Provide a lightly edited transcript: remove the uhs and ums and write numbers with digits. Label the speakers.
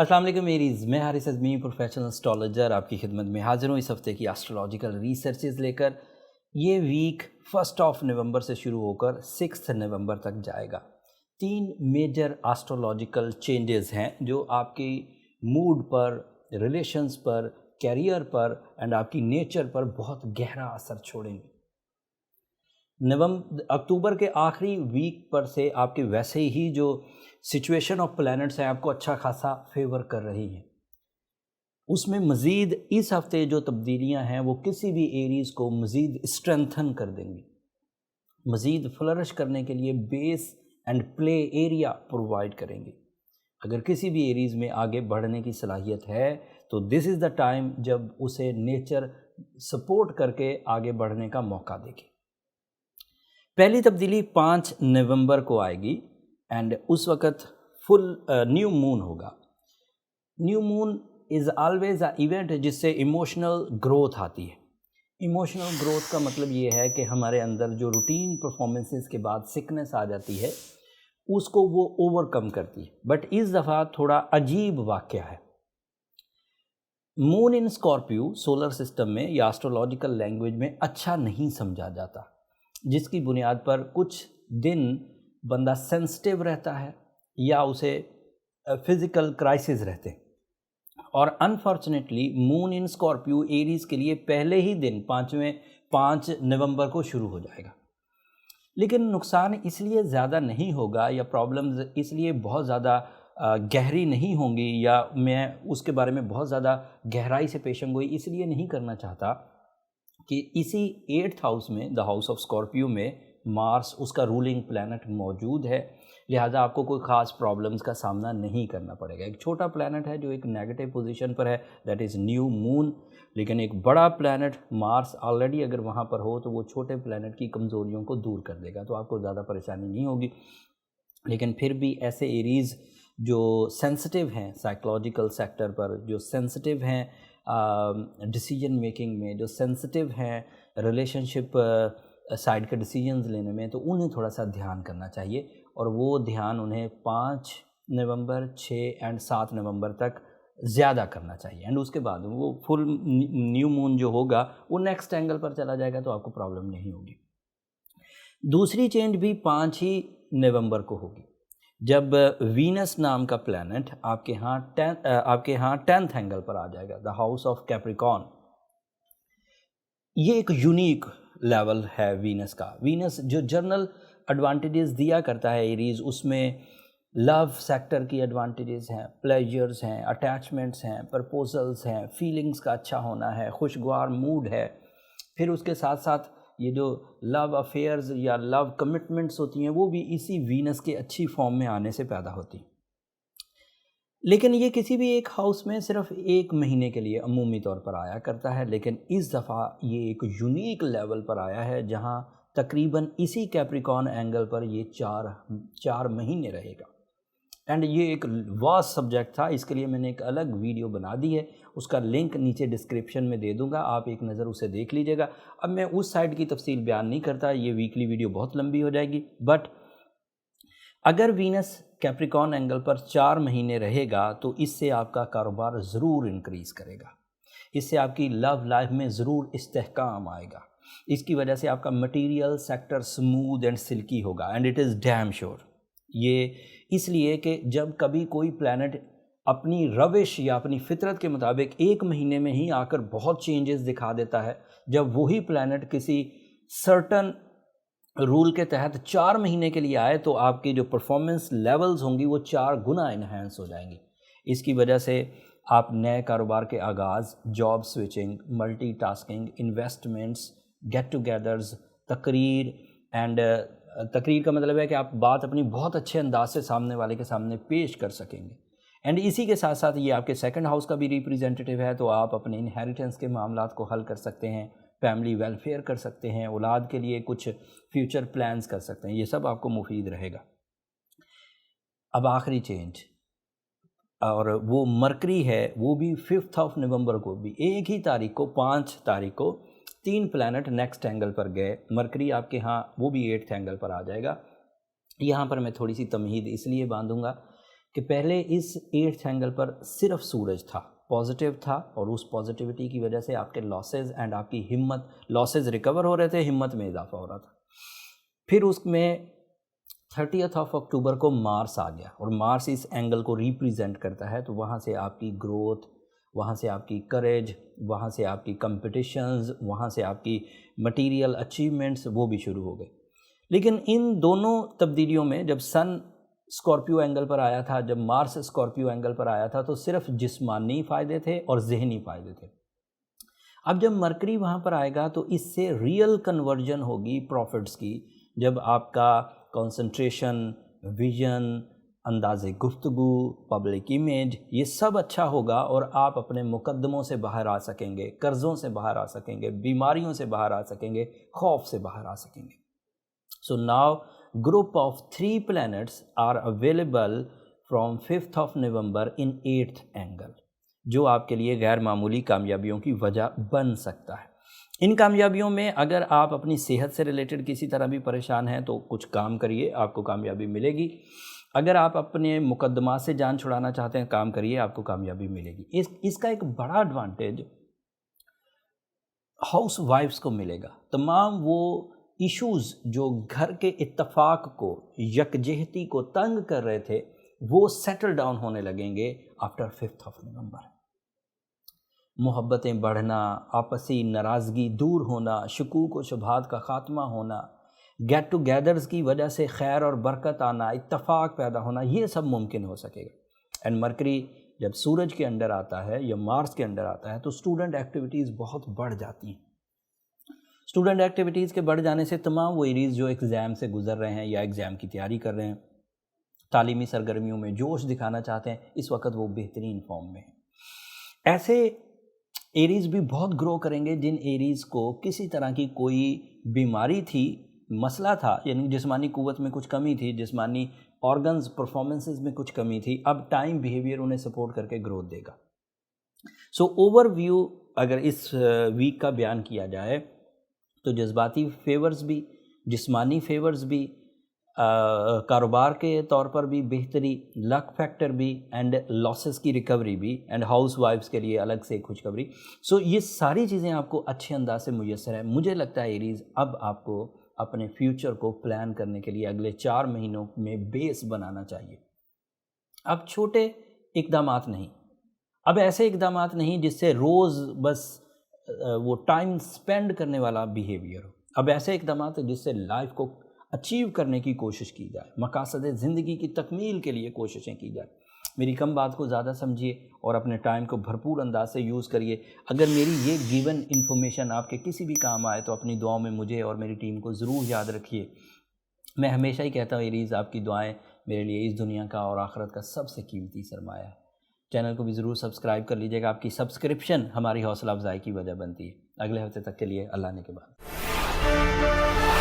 Speaker 1: अस्सलाम वालेकुम मेरीज़, मैं हारिस अज़मी प्रोफेशनल एस्ट्रोलॉजर आपकी खिदमत में हाज़िर हूँ इस हफ़्ते की एस्ट्रोलॉजिकल रिसर्चेज़ लेकर। ये वीक 1 नवंबर से शुरू होकर 6 नवंबर तक जाएगा। 3 मेजर एस्ट्रोलॉजिकल चेंजेस हैं जो आपकी मूड पर, रिलेशंस पर, कैरियर पर एंड आपकी नेचर पर बहुत गहरा असर छोड़ेंगे। अक्टूबर के आखिरी वीक पर से आपके वैसे ही जो सिचुएशन ऑफ प्लैनेट्स हैं आपको अच्छा खासा फेवर कर रही हैं। उसमें मज़ीद इस हफ़्ते जो तब्दीलियां हैं वो किसी भी एरीज़ को मज़ीद स्ट्रेंथन कर देंगी, मज़ीद फ्लरिश करने के लिए base and play area provide करेंगे। अगर किसी भी एरीज़ में आगे बढ़ने की सलाहियत है तो दिस इज़ द टाइम जब उसे नेचर सपोर्ट करके आगे बढ़ने का मौका देगी। पहली तब्दीली 5 नवंबर को आएगी एंड उस वक़्त फुल न्यू मून होगा। New moon is always a event जिससे इमोशनल ग्रोथ आती है। इमोशनल ग्रोथ का मतलब ये है कि हमारे अंदर जो रूटीन परफॉर्मेंसेस के बाद सिकनेस आ जाती है उसको वो ओवरकम करती है। बट इस दफ़ा थोड़ा अजीब वाक़या है। Moon in Scorpio solar system में या एस्ट्रोलॉजिकल लैंग्वेज में अच्छा नहीं समझा जाता, जिसकी बुनियाद पर कुछ दिन बंदा सेंसिटिव रहता है या उसे फिज़िकल क्राइसिस रहते हैं। और unfortunately moon in Scorpio Aries के लिए पहले ही दिन 5 नवंबर को शुरू हो जाएगा। लेकिन नुकसान इसलिए ज़्यादा नहीं होगा या प्रॉब्लम्स इसलिए बहुत ज़्यादा गहरी नहीं होंगी या मैं उसके बारे में बहुत ज़्यादा गहराई से पेशेंगोई इसलिए नहीं करना चाहता कि इसी 8th हाउस में, द हाउस ऑफ स्कॉर्पियो में, मार्स उसका रूलिंग प्लैनेट मौजूद है। लिहाजा आपको कोई ख़ास प्रॉब्लम्स का सामना नहीं करना पड़ेगा। एक छोटा प्लैनेट है जो एक नेगेटिव पोजीशन पर है, दैट इज़ न्यू मून। लेकिन एक बड़ा प्लैनेट मार्स ऑलरेडी अगर वहाँ पर हो तो वो छोटे प्लैनेट की कमज़ोरियों को दूर कर देगा, तो आपको ज़्यादा परेशानी नहीं होगी। लेकिन फिर भी ऐसे एरीज़ जो सेंसिटिव हैं साइकोलॉजिकल सेक्टर पर, जो सेंसिटिव हैं डिसीजन मेकिंग में, जो सेंसिटिव हैं रिलेशनशिप साइड के डिसीजंस लेने में, तो उन्हें थोड़ा सा ध्यान करना चाहिए। और वो ध्यान उन्हें 5 नवंबर, 6 एंड 7 नवंबर तक ज़्यादा करना चाहिए। एंड उसके बाद वो फुल न्यू मून जो होगा वो नेक्स्ट एंगल पर चला जाएगा, तो आपको प्रॉब्लम नहीं होगी। दूसरी चेंज भी 5 ही नवंबर को होगी, जब वीनस नाम का प्लैनेट आपके यहाँ 10th एंगल पर आ जाएगा, द हाउस ऑफ कैप्रिकॉर्न। ये एक यूनिक लेवल है वीनस का। वीनस जो जर्नल एडवांटेजेस दिया करता है एरीज़, उसमें लव सेक्टर की एडवांटेजेस हैं, प्लेजर्स हैं, अटैचमेंट्स हैं, प्रपोजल्स हैं, फीलिंग्स का अच्छा होना है, खुशगवार मूड है। फिर उसके साथ साथ ये जो लव अफेयर्स या लव कमिटमेंट्स होती हैं वो भी इसी वीनस के अच्छी फॉर्म में आने से पैदा होती हैं। लेकिन ये किसी भी एक हाउस में सिर्फ 1 महीने के लिए अमूमी तौर पर आया करता है, लेकिन इस दफ़ा ये एक यूनिक लेवल पर आया है जहां तकरीबन इसी कैप्रिकॉर्न एंगल पर ये 4 महीने रहेगा। एंड ये एक वास्ट सब्जेक्ट था, इसके लिए मैंने एक अलग वीडियो बना दी है, उसका लिंक नीचे डिस्क्रिप्शन में दे दूंगा, आप एक नज़र उसे देख लीजिएगा। अब मैं उस साइड की तफसील बयान नहीं करता, ये वीकली वीडियो बहुत लंबी हो जाएगी। बट अगर वीनस कैप्रिकॉर्न एंगल पर 4 महीने रहेगा तो इससे आपका कारोबार ज़रूर इंक्रीज़ करेगा, इससे आपकी लव लाइफ में ज़रूर इस्तेहकाम आएगा, इसकी वजह से आपका material sector smooth and silky होगा। And it is damn sure. ये इसलिए कि जब कभी कोई प्लैनेट अपनी रविश या अपनी फितरत के मुताबिक 1 महीने में ही आकर बहुत चेंजेस दिखा देता है, जब वही प्लैनेट किसी सर्टन रूल के तहत 4 महीने के लिए आए तो आपकी जो परफॉर्मेंस लेवल्स होंगी वो 4 गुना इन्हांस हो जाएंगी। इसकी वजह से आप नए कारोबार के आगाज़, job switching, multitasking, investments, get togethers, तकरीर एंड तकरीर का मतलब है कि आप बात अपनी बहुत अच्छे अंदाज से सामने वाले के सामने पेश कर सकेंगे। एंड इसी के साथ साथ ये आपके 2nd हाउस का भी रिप्रेजेंटेटिव है, तो आप अपने इनहेरिटेंस के मामलात को हल कर सकते हैं, फैमिली वेलफेयर कर सकते हैं, औलाद के लिए कुछ फ्यूचर प्लान्स कर सकते हैं। ये सब आपको मुफीद रहेगा। अब आखिरी चेंज, और वो मरकरी है, वो भी 5 नवंबर को, भी एक ही तारीख को, 5 तारीख को 3 प्लैनेट नेक्स्ट एंगल पर गए। मरकरी आपके यहाँ वो भी 8th एंगल पर आ जाएगा। यहाँ पर मैं थोड़ी सी तमहीद इसलिए बांधूंगा کہ پہلے اس 8th اینگل پر صرف سورج تھا، پازیٹیو تھا، اور اس پازیٹیوٹی کی وجہ سے آپ کے لاسز اینڈ آپ کی ہمت، لاسز ریکور ہو رہے تھے، ہمت میں اضافہ ہو رہا تھا۔ پھر اس میں 30 اکتوبر کو مارس آ گیا، اور مارس اس اینگل کو ریپریزنٹ کرتا ہے، تو وہاں سے آپ کی گروتھ، وہاں سے آپ کی کریج، وہاں سے آپ کی کمپٹیشنز، وہاں سے آپ کی مٹیریل اچیومنٹس وہ بھی شروع ہو گئے۔ لیکن ان دونوں تبدیلیوں میں جب سن اسکارپیو اینگل پر آیا تھا، جب مارس اسکارپیو اینگل پر آیا تھا، تو صرف جسمانی فائدے تھے اور ذہنی فائدے تھے۔ اب جب مرکری وہاں پر آئے گا تو اس سے ریئل کنورجن ہوگی پروفٹس کی، جب آپ کا کنسنٹریشن، ویژن، انداز گفتگو، پبلک امیج، یہ سب اچھا ہوگا، اور آپ اپنے مقدموں سے باہر آ سکیں گے، قرضوں سے باہر آ سکیں گے، بیماریوں سے باہر آ سکیں گے، خوف سے باہر آ سکیں گے۔ So now group of 3 planets are available from 5th of November in 8th angle، جو آپ کے لیے غیر معمولی کامیابیوں کی وجہ بن سکتا ہے۔ ان کامیابیوں میں اگر آپ اپنی صحت سے ریلیٹڈ کسی طرح بھی پریشان ہیں تو کچھ کام کریے، آپ کو کامیابی ملے گی۔ اگر آپ اپنے مقدمات سے جان چھڑانا چاہتے ہیں، کام کریے، آپ کو کامیابی ملے گی۔ اس کا ایک بڑا ایڈوانٹیج ہاؤس وائفس کو ملے گا۔ تمام وہ ایشوز جو گھر کے اتفاق کو، یکجہتی کو تنگ کر رہے تھے، وہ سیٹل ڈاؤن ہونے لگیں گے آفٹر 5th of November۔ محبتیں بڑھنا، آپسی ناراضگی دور ہونا، شکوک و شبہات کا خاتمہ ہونا، گیٹ ٹو گیدرز کی وجہ سے خیر اور برکت آنا، اتفاق پیدا ہونا، یہ سب ممکن ہو سکے گا۔ اینڈ مرکری جب سورج کے انڈر آتا ہے یا مارس کے انڈر آتا ہے تو اسٹوڈنٹ ایکٹیویٹیز بہت بڑھ جاتی ہیں۔ اسٹوڈنٹ ایکٹیویٹیز کے بڑھ جانے سے تمام وہ ایریز جو ایگزام سے گزر رہے ہیں یا ایگزام کی تیاری کر رہے ہیں، تعلیمی سرگرمیوں میں جوش دکھانا چاہتے ہیں، اس وقت وہ بہترین فارم میں ہیں۔ ایسے ایریز بھی بہت گرو کریں گے جن ایریز کو کسی طرح کی کوئی بیماری تھی، مسئلہ تھا، یعنی جسمانی قوت میں کچھ کمی تھی، جسمانی آرگنز پرفارمنسز میں کچھ کمی تھی، اب ٹائم بیہیویئر انہیں سپورٹ کر کے گروتھ دے گا۔ سو اوور ویو اگر اس ویک کا بیان کیا جائے تو جذباتی فیورز بھی، جسمانی فیورز بھی، کاروبار کے طور پر بھی بہتری، لک فیکٹر بھی، اینڈ لاسز کی ریکوری بھی، اینڈ ہاؤس وائفز کے لیے الگ سے خوشخبری۔ سو یہ ساری چیزیں آپ کو اچھے انداز سے میسر ہیں۔ مجھے لگتا ہے ایریز اب آپ کو اپنے فیوچر کو پلان کرنے کے لیے اگلے 4 مہینوں میں بیس بنانا چاہیے۔ اب چھوٹے اقدامات نہیں، اب ایسے اقدامات نہیں جس سے روز بس وہ ٹائم سپینڈ کرنے والا بیہیویئر ہو، اب ایسے اقدامات ہیں جس سے لائف کو اچیو کرنے کی کوشش کی جائے، مقاصد زندگی کی تکمیل کے لیے کوششیں کی جائیں۔ میری کم بات کو زیادہ سمجھیے اور اپنے ٹائم کو بھرپور انداز سے یوز کریے۔ اگر میری یہ گیون انفارمیشن آپ کے کسی بھی کام آئے تو اپنی دعاؤں میں مجھے اور میری ٹیم کو ضرور یاد رکھیے۔ میں ہمیشہ ہی کہتا ہوں ایریز، آپ کی دعائیں میرے لیے اس دنیا کا اور آخرت کا سب سے قیمتی سرمایہ ہے۔ چینل کو بھی ضرور سبسکرائب کر لیجیے گا، آپ کی سبسکرپشن ہماری حوصلہ افزائی کی وجہ بنتی ہے۔ اگلے ہفتے تک کے لیے اللہ نے کے بعد۔